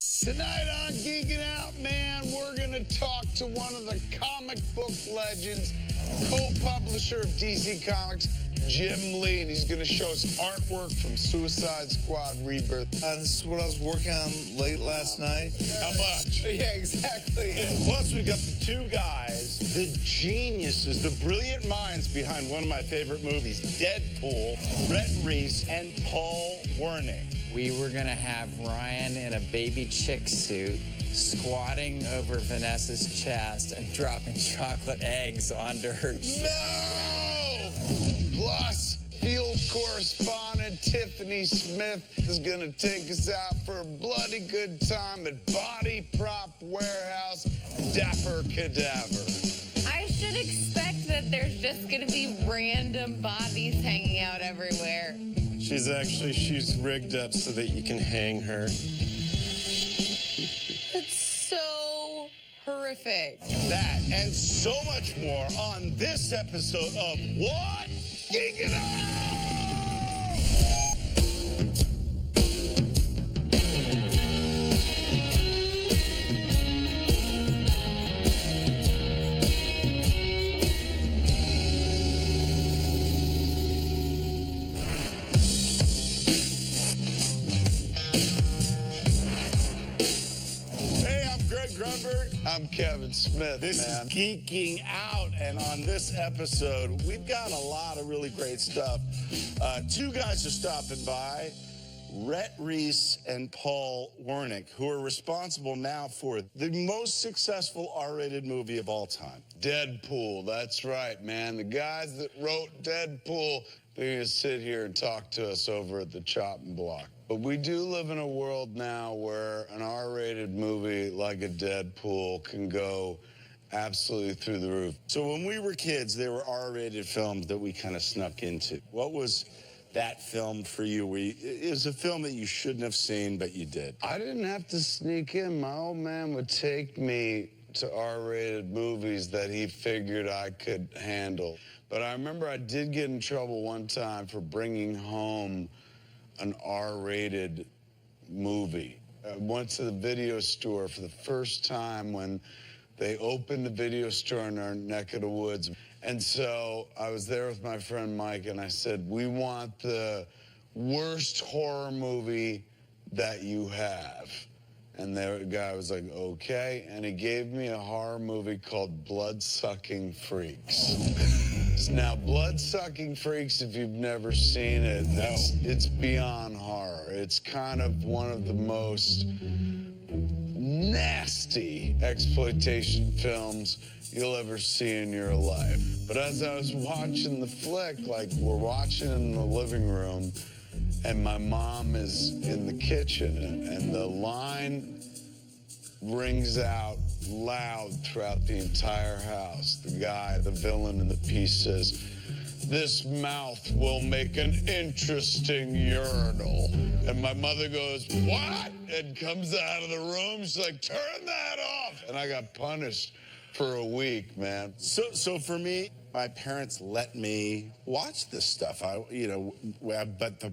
Tonight on Geeking Out, man, we're going to talk to one of the comic book legends, co-publisher of DC Comics, Jim Lee, and he's going to show us artwork from Suicide Squad Rebirth. This is what I was working on late last night. How much? Yeah, exactly. And plus, we got the two guys, the geniuses, the brilliant minds behind one of my favorite movies, Deadpool, Rhett Reese, and Paul Wernick. We were going to have Ryan in a baby chick suit squatting over Vanessa's chest and dropping chocolate eggs onto her chest. No! Plus, field correspondent Tiffany Smith is going to take us out for a bloody good time at Body Prop Warehouse, Dapper Cadaver. I should expect that there's just going to be random bodies hanging out everywhere. She's rigged up so that you can hang her. It's so horrific. That and so much more on this episode of What? Geeking Out! I'm Kevin Smith, This is Geeking Out, and on this episode, we've got a lot of really great stuff. Two guys are stopping by, Rhett Reese and Paul Wernick, who are responsible now for the most successful R-rated movie of all time. Deadpool, that's right, man. The guys that wrote Deadpool, they're going to sit here and talk to us over at the chopping block. But we do live in a world now where an R-rated movie like a Deadpool can go absolutely through the roof. So when we were kids, there were R-rated films that we kind of snuck into. What was that film for you? It was a film that you shouldn't have seen, but you did. I didn't have to sneak in. My old man would take me to R-rated movies that he figured I could handle. But I remember I did get in trouble one time for bringing home an R-rated movie. I went to the video store for the first time when they opened the video store in our neck of the woods. And so I was there with my friend Mike, and I said, we want the worst horror movie that you have. And the guy was like, okay. And he gave me a horror movie called Blood-Sucking Freaks. Now, Blood-Sucking Freaks, if you've never seen it, it's beyond horror. It's kind of one of the most nasty exploitation films you'll ever see in your life. But as I was watching the flick, like we're watching in the living room, and my mom is in the kitchen, and the line rings out loud throughout the entire house. The guy, the villain in the piece says, "This mouth will make an interesting urinal." And my mother goes, "What?" And comes out of the room. She's like, "Turn that off." And I got punished for a week, man. So for me, my parents let me watch this stuff. But the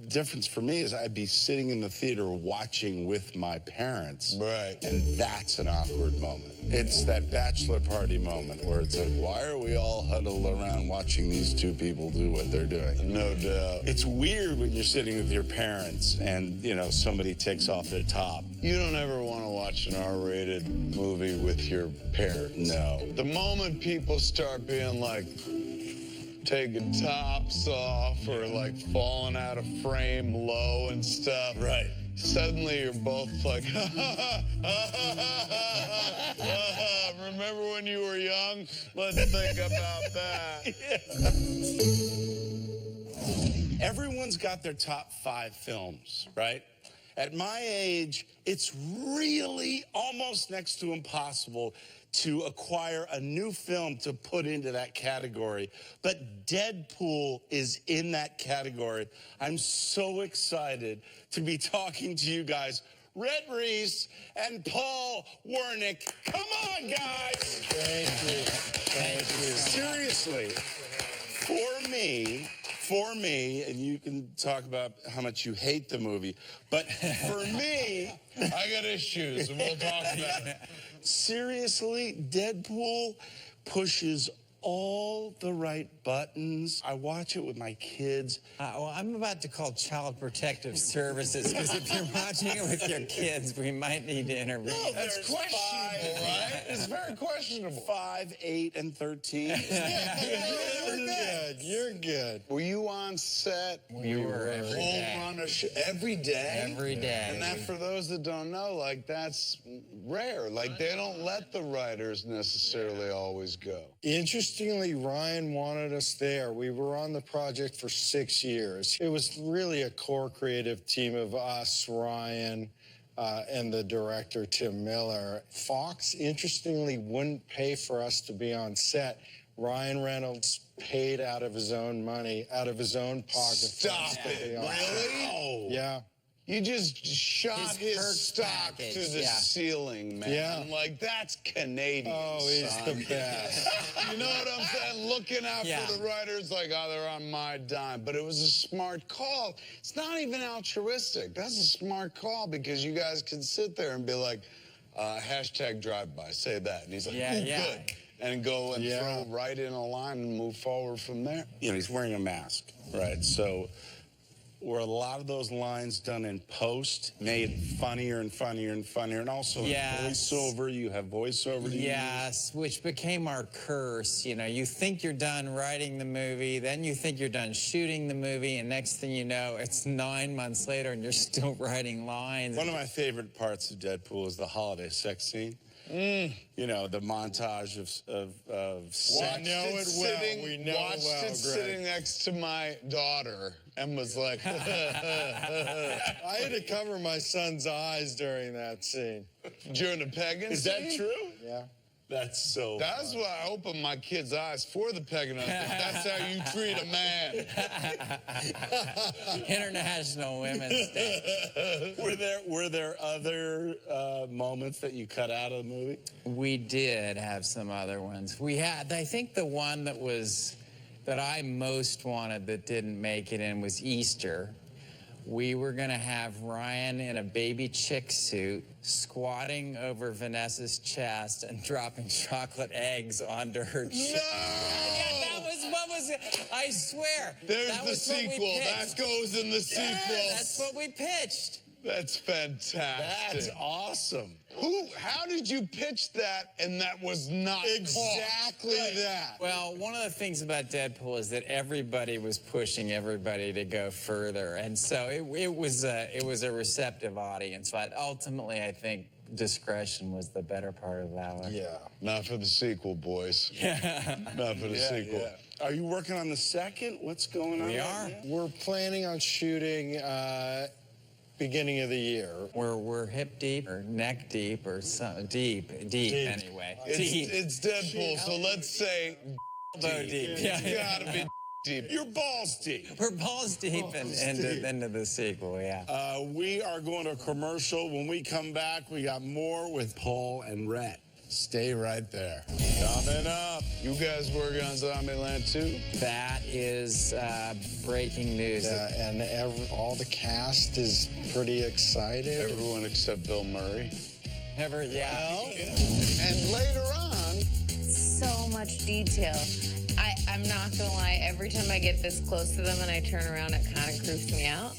difference for me is I'd be sitting in the theater watching with my parents. Right. And that's an awkward moment. It's that bachelor party moment where it's like, why are we all huddled around watching these two people do what they're doing? No doubt. It's weird when you're sitting with your parents and, somebody takes off their top. You don't ever want to watch an R-rated movie with your parents. No. The moment people start being like, taking tops off or like falling out of frame low and stuff. Right. Suddenly you're both like, remember when you were young? Let's think about that. Yeah. Everyone's got their top 5 films, right? At my age, it's really almost next to impossible to acquire a new film to put into that category. But Deadpool is in that category. I'm so excited to be talking to you guys. Rhett Reese and Paul Wernick. Come on, guys. Thank you. Thank you. Seriously, for me, for me, and you can talk about how much you hate the movie, but for me, I got issues, and we'll talk about it. Seriously, Deadpool pushes all the right buttons. I watch it with my kids. Well, I'm about to call Child Protective Services because if you're watching it with your kids, we might need to intervene. No, That's there's questionable, right? It's very questionable. 5, 8, and 13. You're good. Were you on set? We were every day. Full run of every day? Every day. And that, for those that don't know, like, that's rare. Like, they don't let the writers necessarily always go. Interestingly, Ryan wanted us there. We were on the project for 6 years. It was really a core creative team of us, Ryan, and the director, Tim Miller. Fox, interestingly, wouldn't pay for us to be on set. Ryan Reynolds paid out of his own money, out of his own pocket. Stop it. Really? Yeah. You just shot his perks stock package, to the yeah. ceiling, man. Yeah. Like, that's Canadian. Oh, he's son. the best. You know what I'm saying? Looking out Yeah. for the writers like, oh, they're on my dime. But it was a smart call. It's not even altruistic. That's a smart call because you guys can sit there and be like, hashtag drive-by, say that. And he's like, Yeah, "Ooh, yeah. good." And go and Yeah. throw right in a line and move forward from there. You know, he's wearing a mask, right? So were a lot of those lines done in post made funnier and funnier and funnier, and also Yes. in voiceover, you have voiceover to use. Yes, which became our curse. You know, you think you're done writing the movie, then you think you're done shooting the movie, and next thing you know, it's 9 months later and you're still writing lines. One of my favorite parts of Deadpool is the holiday sex scene. You know, the montage of sex. Watched know it it well. sitting, We know watched well, it Greg. sitting next to my daughter and was like, I had to cover my son's eyes during that scene. during the pegging Is that scene? true? Yeah. That's so That's why I open my kids' eyes for the pegging. That's how you treat a man. International Women's Day. Were there other moments that you cut out of the movie? We did have some other ones. We had, I think the one that I most wanted that didn't make it in was Easter. We were gonna have Ryan in a baby chick suit, squatting over Vanessa's chest and dropping chocolate eggs onto her chest. Yeah, that was what was it. I swear. There's that the was what we sequel. pitched. That goes in the Yeah, sequel. that's what we pitched. That's fantastic. That's awesome. How did you pitch that and that was not Exactly that. Well, one of the things about Deadpool is that everybody was pushing everybody to go further, and so it was a receptive audience. But ultimately, I think discretion was the better part of that one. Yeah. Not for the sequel, boys. Not for the sequel. Yeah. Are you working on the second? What's going on? We right are. now? We're planning on shooting beginning of the year. We're hip deep or neck deep or deep anyway. Deep. It's Deadpool, so let's say Elbow deep. Yeah. it's gotta be deep. You're balls deep. We're balls deep into the sequel, yeah. We are going to a commercial. When we come back, we got more with Paul and Rhett. Stay right there. Coming up. You guys working on Zombieland 2? That is breaking news. And all the cast is pretty excited. Everyone except Bill Murray. Yeah. And later on, So much detail. I'm not gonna lie, every time I get this close to them and I turn around, it kind of creeps me out.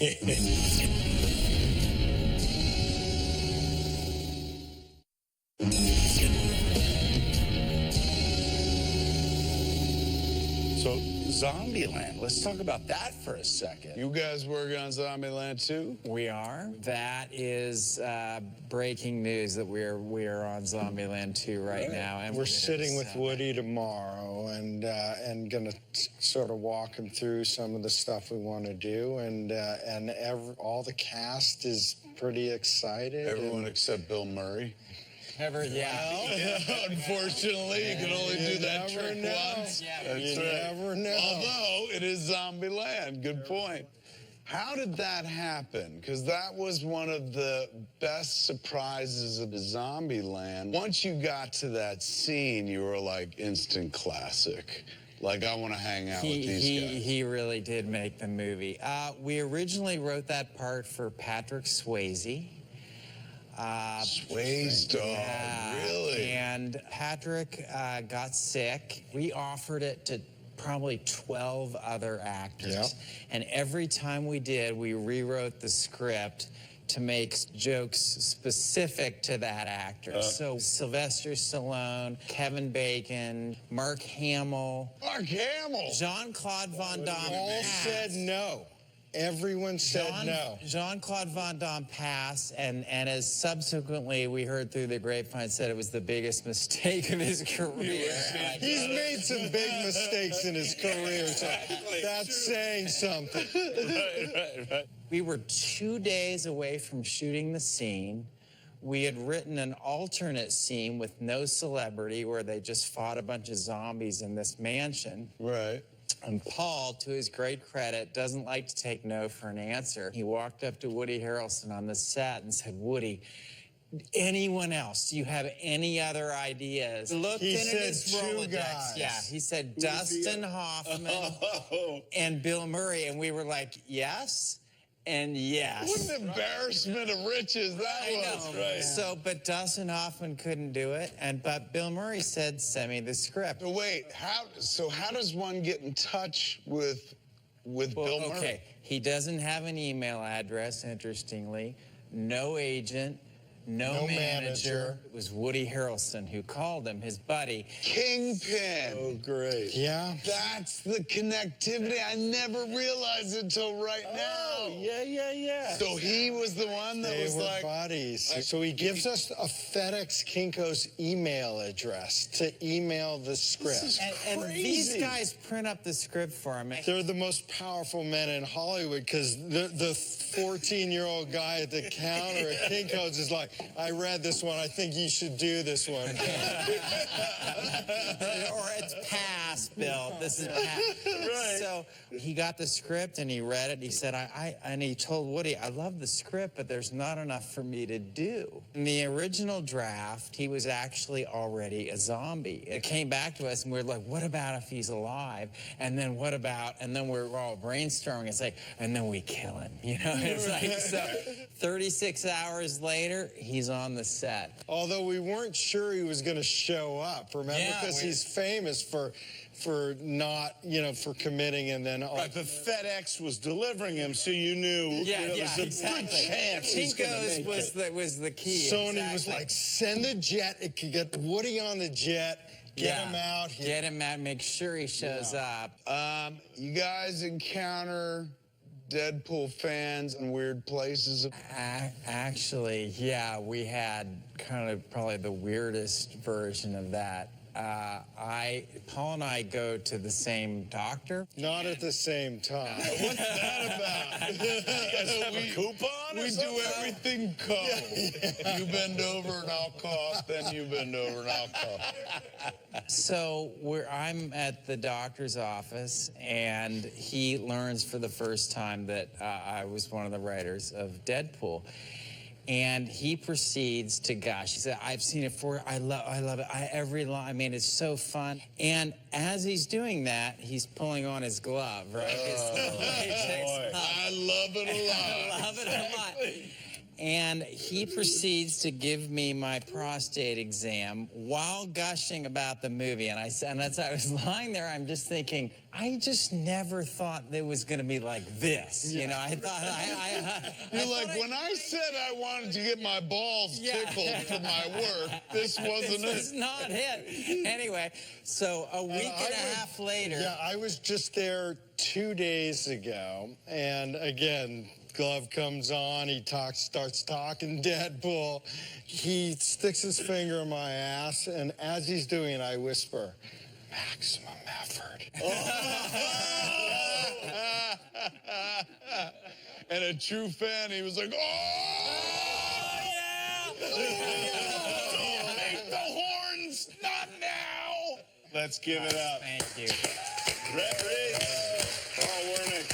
So, Zombieland. Let's talk about that for a second. you guys working on Zombieland 2? We are. That is breaking news that we are on Zombieland 2 right now, and We're sitting with Woody tomorrow and gonna sort of walk him through some of the stuff we want to do, and all the cast is pretty excited. Everyone except Bill Murray. Unfortunately, you can only do that never trick know. once. Yeah, That's you right. never know. Although it is Zombieland. Good point. How did that happen? Because that was one of the best surprises of Zombieland. Once you got to that scene, you were like instant classic. Like, I want to hang out with these guys. He really did make the movie. We originally wrote that part for Patrick Swayze. Sway's dog, really? And Patrick got sick. We offered it to probably 12 other actors. Yep. And every time we did, we rewrote the script to make jokes specific to that actor. So Sylvester Stallone, Kevin Bacon, Mark Hamill. Mark Hamill! Jean-Claude Van Damme All passed. said no. Everyone said no. Jean-Claude Van Damme passed, and as subsequently we heard through the grapevine, said it was the biggest mistake of his career. He's made some big mistakes in his career, so that's saying something. Right. We were 2 days away from shooting the scene. We had written an alternate scene with no celebrity where they just fought a bunch of zombies in this mansion. Right. And Paul, to his great credit, doesn't like to take no for an answer. He walked up to Woody Harrelson on the set and said, Woody, anyone else? Do you have any other ideas? Looked He in said his two Rolodex. guys. Yeah, he said Dustin Hoffman and Bill Murray. And we were like, yes and yes. What an embarrassment of riches that I was. know. Right. So, but Dustin Hoffman couldn't do it, but Bill Murray said, send me the script. So wait, how does one get in touch with Bill Murray? Okay, he doesn't have an email address, interestingly, no agent, no manager. It was Woody Harrelson who called him, his buddy. Kingpin. Oh, great. Yeah. That's the connectivity. I never realized it until right now. Yeah. So he was the one that They was were like, buddies. So he gives us a FedEx Kinko's email address to email the script. And these guys print up the script for him. They're the most powerful men in Hollywood because the 14-year-old guy at the counter at Kinko's is like, I read this one. I think you should do this one. Or it's past, Bill. This is past. Right. So he got the script and he read it. He said, and he told Woody, I love the script, but there's not enough for me to do. In the original draft, he was actually already a zombie. It came back to us and we were like, what about if he's alive? And then what about, and then we're all brainstorming. It's like, and then we kill him. You know, it's like, so 36 hours later, he's on the set. Although we weren't sure he was going to show up, remember? Yeah, because he's famous for not, for committing and then... Right, but FedEx was delivering him, so you knew there was a good chance he's going to make it. was the key. Sony was like, send the jet. It could get Woody on the jet. Get him out here. Get him out. Make sure he shows up. you guys encounter Deadpool fans in weird places? Actually, yeah, we had kind of probably the weirdest version of that. Paul and I go to the same doctor. Not at the same time. What's that about? Have a coupon or We do something? everything co. You bend over and I'll cough, then you bend over and I'll cough. So I'm at the doctor's office, and he learns for the first time that I was one of the writers of Deadpool. And he proceeds to gush. He said, I've seen it for, I love it. Every line, I mean, it's so fun. And as he's doing that, he's pulling on his glove, right? I love it a lot. I love it a lot. And he proceeds to give me my prostate exam while gushing about the movie. And as I was lying there, I'm just thinking, I just never thought it was going to be like this. You know, I thought You're like, when I said I wanted to get my balls tickled for my work, this wasn't This is it. not it. Anyway, so a week and a half later. Yeah, I was just there 2 days ago, and again, glove comes on, he starts talking Deadpool. He sticks his finger in my ass, and as he's doing it, I whisper, maximum effort. And a true fan, he was like, oh! Don't make the horns, not now! Let's give it up. Thank you. Brett Riggs, Paul Wernick.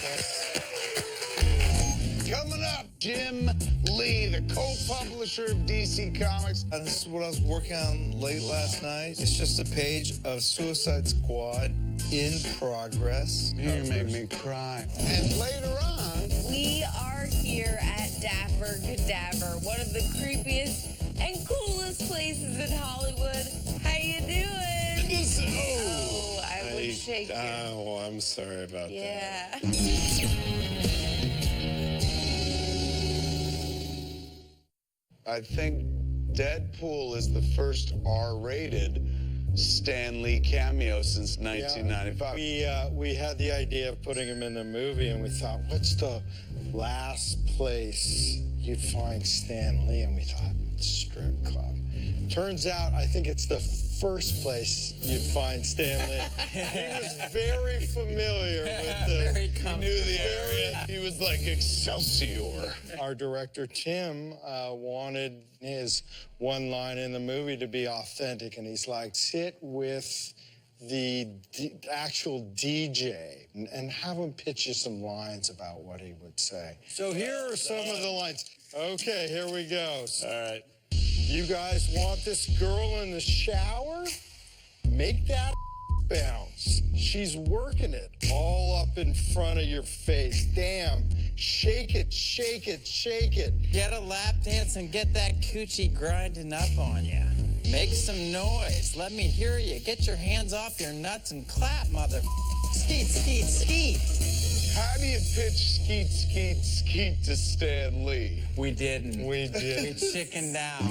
Coming up, Jim Lee, the co-publisher of DC Comics. This is what I was working on late last night. It's just a page of Suicide Squad. in progress. You make me cry. And later on, We are here at Dapper Cadaver, one of the creepiest and coolest places in Hollywood. How you doing? Oh, I would shake you. Oh, I'm sorry about that. Yeah. I think Deadpool is the first R-rated Stan Lee cameo since 1995. We had the idea of putting him in the movie, and we thought, what's the last place you'd find Stan Lee? And we thought, strip club. Turns out, I think it's the first place you'd find Stan Lee. He was very familiar with the... He knew the area. He was like Excelsior. Our director, Tim, wanted his one line in the movie to be authentic, and he's like, sit with the actual DJ and have him pitch you some lines about what he would say. So here are some of the lines. Okay, here we go. All right. You guys want this girl in the shower? Make that bounce. She's working it all up in front of your face. Damn. Shake it, shake it, shake it. Get a lap dance and get that coochie grinding up on you. Make some noise. Let me hear you. Get your hands off your nuts and clap, mother. Skeet, skeet, skeet. How do you pitch Skeet, Skeet, Skeet to Stan Lee? We didn't. We did. We chickened out.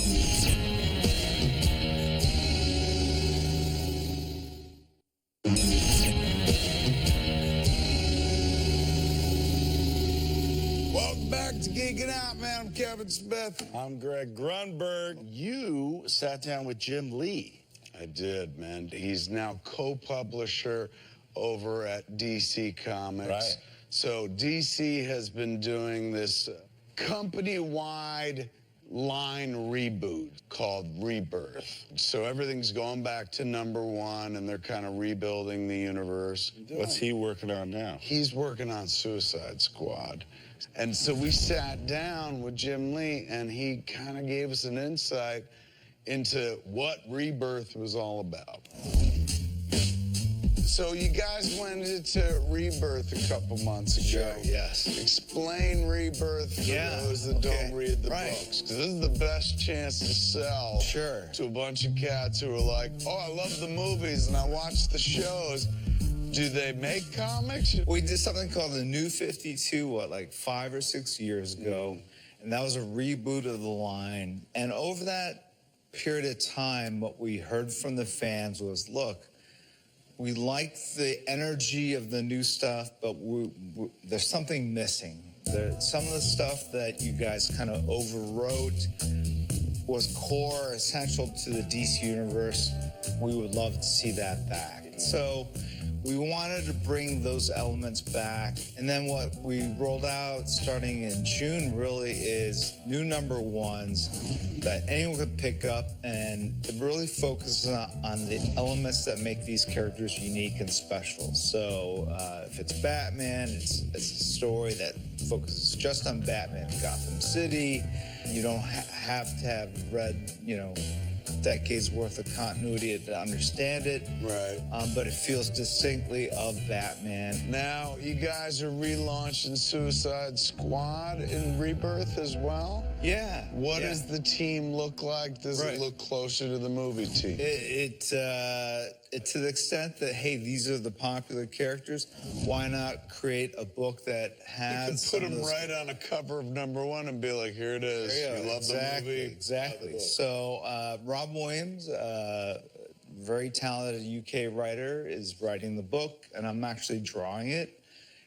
Welcome back to Geeking Out, man. I'm Kevin Smith. I'm Greg Grunberg. You sat down with Jim Lee. I did, man. He's now co-publisher over at DC Comics. Right. So DC has been doing this company-wide line reboot called Rebirth. So everything's going back to #1, and they're kind of rebuilding the universe. What's he working on now? He's working on Suicide Squad. And so we sat down with Jim Lee, and he kind of gave us an insight into what Rebirth was all about. So you guys went into Rebirth a couple months ago. Sure, yes. Explain Rebirth for those that don't read the books. Because this is the best chance to sell to a bunch of cats who are like, oh, I love the movies and I watch the shows. Do they make comics? We did something called the New 52, like 5 or 6 years ago, and that was a reboot of the line. And over that period of time, what we heard from the fans was, look, we liked the energy of the new stuff, but there's something missing. Some of the stuff that you guys kind of overwrote was core, essential to the DC universe. We would love to see that back. So we wanted to bring those elements back. And then what we rolled out starting in June really is new #1s that anyone could pick up, and it really focuses on the elements that make these characters unique and special. So if it's Batman, it's a story that focuses just on Batman, Gotham City. You don't have to have read, decades worth of continuity to understand it. Right. But it feels distinctly of Batman. Now, you guys are relaunching Suicide Squad in Rebirth as well? Yeah. What does the team look like? Does it look closer to the movie team? It to the extent that, hey, these are the popular characters, why not create a book that has... You could put them right on a cover of #1 and be like, here it is. You love the movie? Exactly. So Rob Williams, very talented UK writer, is writing the book, and I'm actually drawing it.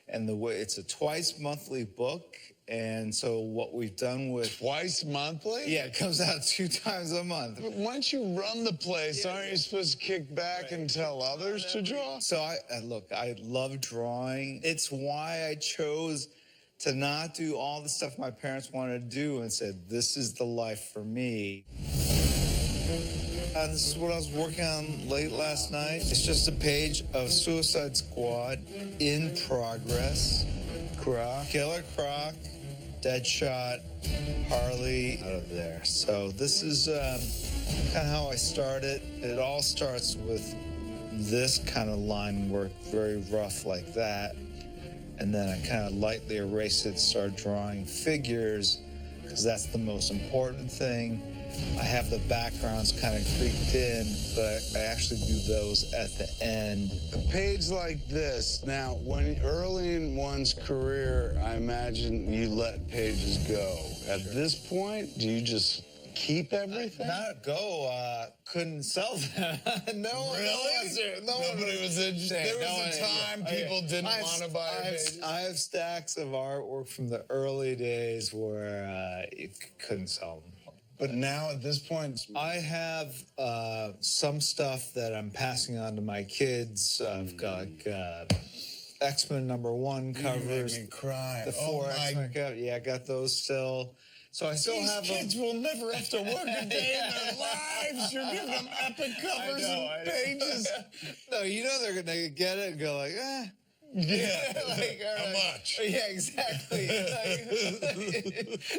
And it's a twice monthly book. And so what we've done with... Twice monthly? Yeah, it comes out 2 times a month. But once you run the place, aren't you supposed to kick back and tell others to draw? So look, I love drawing. It's why I chose to not do all the stuff my parents wanted to do and said, this is the life for me. This is what I was working on late last night. It's just a page of Suicide Squad in progress. Killer Croc, Deadshot, Harley, out of there. So this is kind of how I started. It all starts with this kind of line work very rough like that. And then I kind of lightly erase it, start drawing figures, because that's the most important thing. I have the backgrounds kind of creeped in, but I actually do those at the end. A page like this, now, when early in one's career, I imagine you let pages go. At this point, do you just keep everything? Not go, couldn't sell them. No, Really? nobody was interested. There was a time people didn't want to buy pages. I have stacks of artwork from the early days where you couldn't sell them. But now at this point, I have some stuff that I'm passing on to my kids. I've got X-Men #1 covers. You make me cry. The 4 X-Men covers. Yeah, I got those still. So I still have them. Kids will never have to work a day in their lives. You're giving them epic covers and pages. No, you know they're gonna get it and go like, eh. Yeah. Like, how much? Yeah, exactly. They're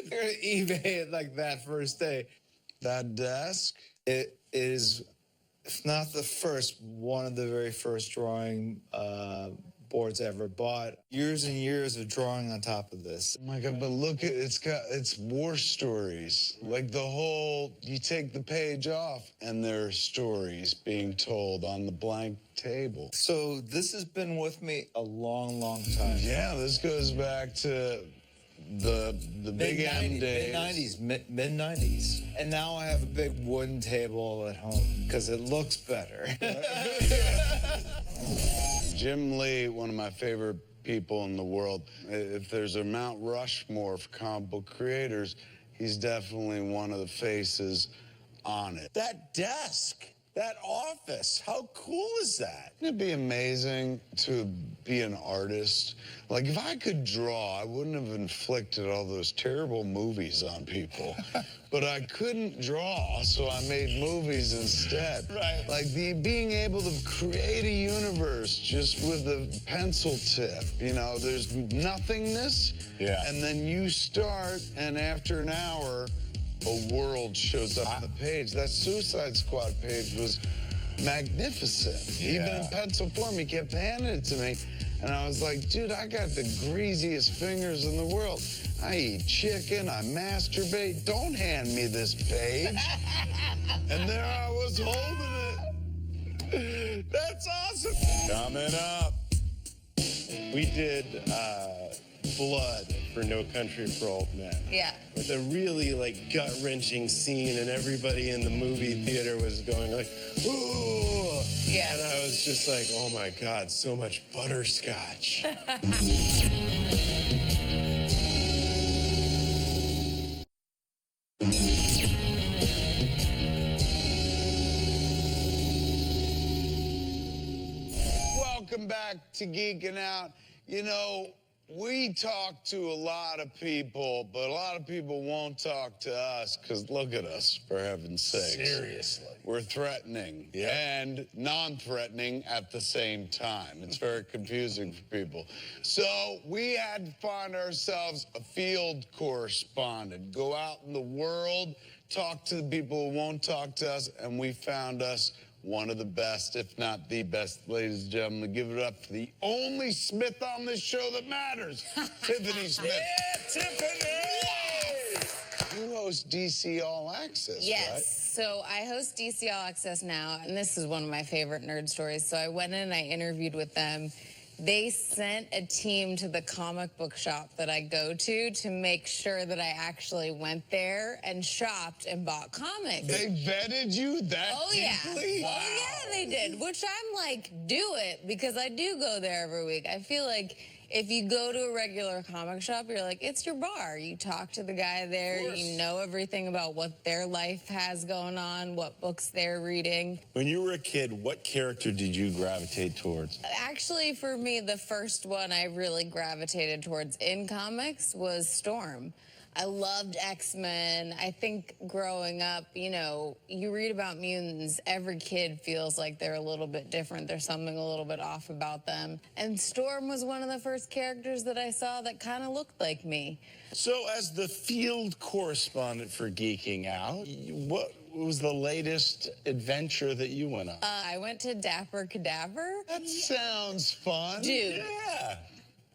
gonna eBay it like that first day. That desk? It is, if not the first, one of the very first drawing boards I ever bought. Years and years of drawing on top of this. Oh my God, but look at it's war stories. Like the whole, you take the page off and there are stories being told on the blank table. So this has been with me a long, long time. Yeah, this goes back to the big M days. Mid-90s. And now I have a big wooden table at home because it looks better. Jim Lee, one of my favorite people in the world. If there's a Mount Rushmore for comic book creators, he's definitely one of the faces on it. That desk, that office, how cool is that? Wouldn't it be amazing to be an artist? Like, if I could draw, I wouldn't have inflicted all those terrible movies on people. But I couldn't draw, so I made movies instead. Right. Like, being able to create a universe just with a pencil tip. You know, there's nothingness. Yeah. And then you start, and after an hour, a world shows up on the page. That Suicide Squad page was magnificent. Yeah. Even in pencil form, he kept handing it to me. And I was like, dude, I got the greasiest fingers in the world. I eat chicken, I masturbate. Don't hand me this page. And there I was holding it. That's awesome. Coming up. We did Blood for No Country for Old Men. Yeah. With a really like gut-wrenching scene, and everybody in the movie theater was going like, ooh. Yeah. And I was just like, oh my God, so much butterscotch. Welcome back to Geeking Out. You know, we talk to a lot of people, but a lot of people won't talk to us because look at us, for heaven's sake. Seriously. We're threatening and non-threatening at the same time. It's very confusing for people. So we had to find ourselves a field correspondent, go out in the world, talk to the people who won't talk to us, and we found us one of the best, if not the best. Ladies and gentlemen, give it up for the only Smith on this show that matters, Tiffany Smith. Yeah, Tiffany! You host DC All Access, Yes. right? So I host DC All Access now, and this is one of my favorite nerd stories. So I went in, I interviewed with them. They sent a team to the comic book shop that I go to make sure that I actually went there and shopped and bought comics. They vetted you that deeply? Wow. Oh, yeah, they did. Which I'm like, do it, because I do go there every week. I feel like if you go to a regular comic shop, you're like, it's your bar. You talk to the guy there. You know everything about what their life has going on, what books they're reading. When you were a kid, what character did you gravitate towards? Actually, for me, the first one I really gravitated towards in comics was Storm. I loved X-Men. I think growing up, you know, you read about mutants, every kid feels like they're a little bit different. There's something a little bit off about them. And Storm was one of the first characters that I saw that kind of looked like me. So as the field correspondent for Geeking Out, what was the latest adventure that you went on? I went to Dapper Cadaver. That sounds fun. Dude. Yeah.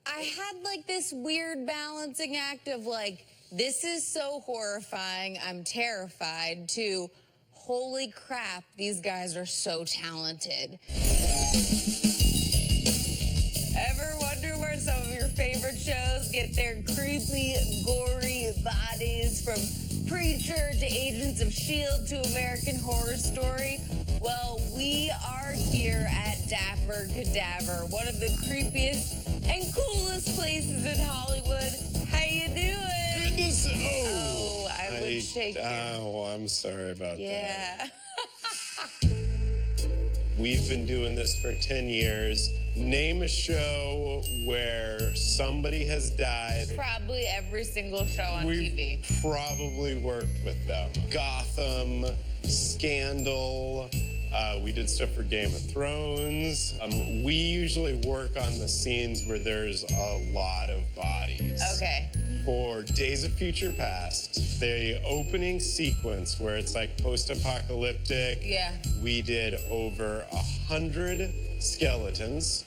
I had like this weird balancing act of like, this is so horrifying, I'm terrified, to holy crap, these guys are so talented. Ever wonder where some of your favorite shows get their creepy, gory bodies, from Preacher to Agents of S.H.I.E.L.D. to American Horror Story? Well, we are here at Dapper Cadaver, one of the creepiest and coolest places in Hollywood. How you doing? Goodness, I would shake you. Oh, I'm sorry about that. Yeah. We've been doing this for 10 years. Name a show where somebody has died. Probably every single show on TV. We've probably worked with them. Gotham, Scandal. We did stuff for Game of Thrones. We usually work on the scenes where there's a lot of bodies. Okay. For Days of Future Past, the opening sequence where it's like post-apocalyptic. Yeah. We did over 100 skeletons.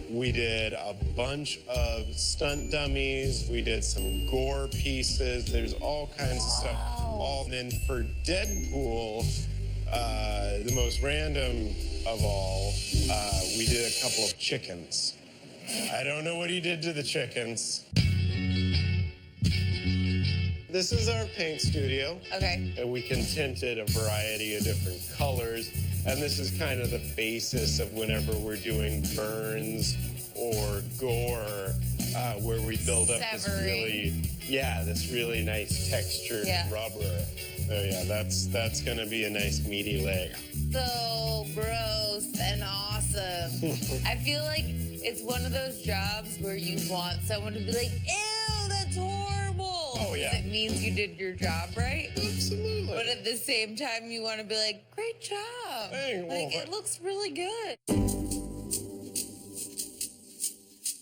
We did a bunch of stunt dummies. We did some gore pieces. There's all kinds of stuff. And then for Deadpool, the most random of all, we did a couple of chickens. I don't know what he did to the chickens. This is our paint studio. Okay. And we can tint it a variety of different colors. And this is kind of the basis of whenever we're doing burns or gore, where we build up this really nice textured rubber. So yeah, that's gonna be a nice meaty layer. So gross and awesome. I feel like it's one of those jobs where you want someone to be like, ew, that's horrible. Oh, yeah. It means you did your job right. Absolutely. But at the same time, you want to be like, great job. Hey, well, Like, it looks really good.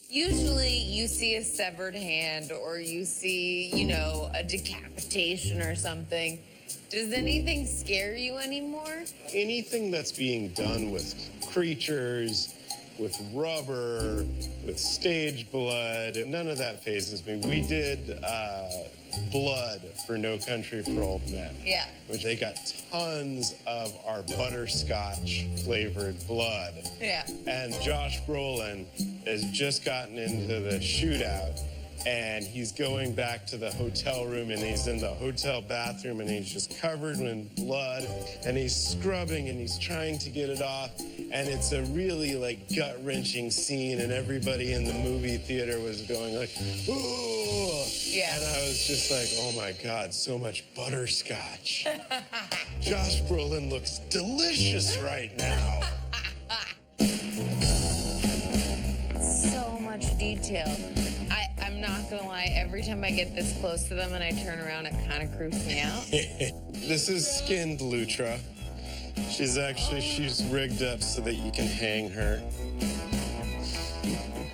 Usually you see a severed hand or you see, you know, a decapitation or something. Does anything scare you anymore? Anything that's being done with creatures, with rubber, with stage blood, none of that phases me. We did blood for No Country for Old Men. Yeah. Which they got tons of our butterscotch flavored blood. Yeah. And Josh Brolin has just gotten into the shootout. And he's going back to the hotel room, and he's in the hotel bathroom, and he's just covered in blood, and he's scrubbing, and he's trying to get it off. And it's a really like gut-wrenching scene, and everybody in the movie theater was going like, ooh. Yeah. And I was just like, oh my God, so much butterscotch. Josh Brolin looks delicious right now. So much detail. I'm not gonna lie, every time I get this close to them and I turn around, it kind of creeps me out. This is skinned Lutra. She's rigged up so that you can hang her.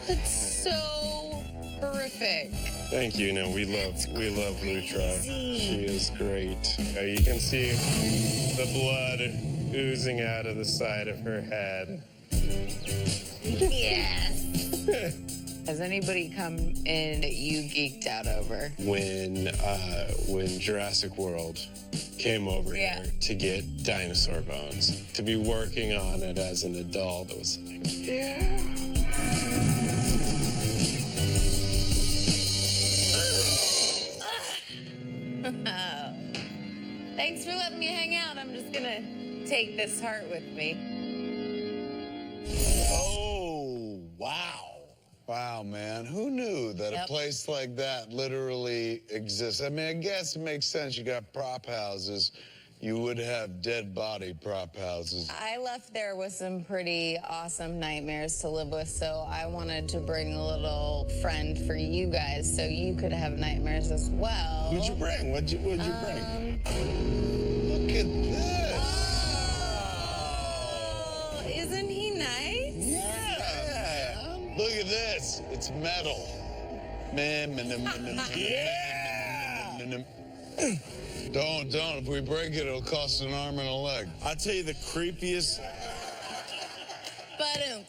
It's so horrific. Thank you. No, we love Lutra. She is great. You can see the blood oozing out of the side of her head. Yes. Has anybody come in that you geeked out over? When Jurassic World came over here to get dinosaur bones, to be working on it as an adult, it was like, yeah. Thanks for letting me hang out. I'm just gonna take this heart with me. Oh, wow. Wow, man. Who knew that a place like that literally exists? I mean, I guess it makes sense. You got prop houses, you would have dead body prop houses. I left there with some pretty awesome nightmares to live with, so I wanted to bring a little friend for you guys so you could have nightmares as well. What'd you bring? What'd you bring? Look at this. Oh, isn't he nice? Yeah. Look at this. It's metal. Don't. If we break it, it'll cost an arm and a leg. I'll tell you the creepiest. Ba-dum.